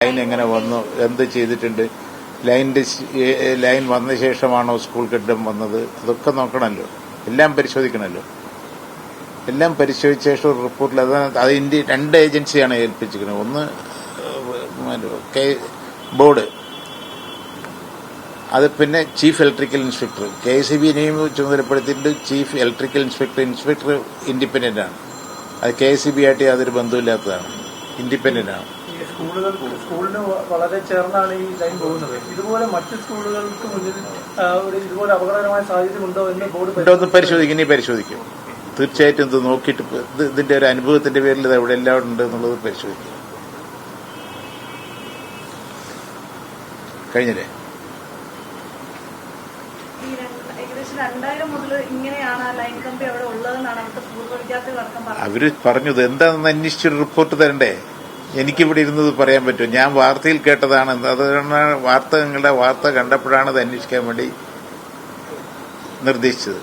Line എങ്ങനെ വന്നു, എന്ത് ചെയ്തിട്ടുണ്ട്, ലൈൻ വന്ന ശേഷമാണോ സ്കൂൾ കെട്ടിടം വന്നത്, അതൊക്കെ നോക്കണമല്ലോ, എല്ലാം പരിശോധിക്കണമല്ലോ. എല്ലാം പരിശോധിച്ച ശേഷം ഒരു റിപ്പോർട്ടിൽ അത് ഇന്ത്യ 2 ഏജൻസിയാണ് ഏൽപ്പിച്ചിരിക്കുന്നത്. ഒന്ന് ബോർഡ്, അത് പിന്നെ ചീഫ് ഇലക്ട്രിക്കൽ ഇൻസ്പെക്ടർ. KSEBിനെയും ചുമതലപ്പെടുത്തിയിട്ട് ചീഫ് ഇലക്ട്രിക്കൽ ഇൻസ്പെക്ടർ ഇൻഡിപെൻഡന്റ് ആണ്. അത് KSEB ആയിട്ട് യാതൊരു ബന്ധമില്ലാത്തതാണ്, ഇൻഡിപെൻഡന്റ് ആണ്. സ്കൂളിന് വളരെ ചേർന്നാണ് ഈ ലൈൻ പോകുന്നത്. ഇതുപോലെ മറ്റ് സ്കൂളുകൾക്ക് മുന്നിൽ ഇതുപോലെ അപകടകരമായ സാഹചര്യം ഉണ്ടോ എന്ന് ബോർഡ് പരിശോധിക്കും. തീർച്ചയായിട്ടും ഇത് നോക്കിയിട്ട് ഇതിന്റെ ഒരു അനുഭവത്തിന്റെ പേരിൽ ഇത് എവിടെ എല്ലാം ഉണ്ട് എന്നുള്ളത് പരിശോധിക്കും. കഴിഞ്ഞില്ലേ? അവര് പറഞ്ഞത് എന്താണെന്ന് അന്വേഷിച്ചൊരു റിപ്പോർട്ട് തരണ്ടേ? എനിക്കിവിടെ ഇരുന്നത് പറയാൻ പറ്റും. ഞാൻ വാർത്തയിൽ കേട്ടതാണ്. അതുകൊണ്ടാണ് വാർത്ത കണ്ടപ്പോഴാണ് അത് അന്വേഷിക്കാൻ വേണ്ടി നിർദ്ദേശിച്ചത്.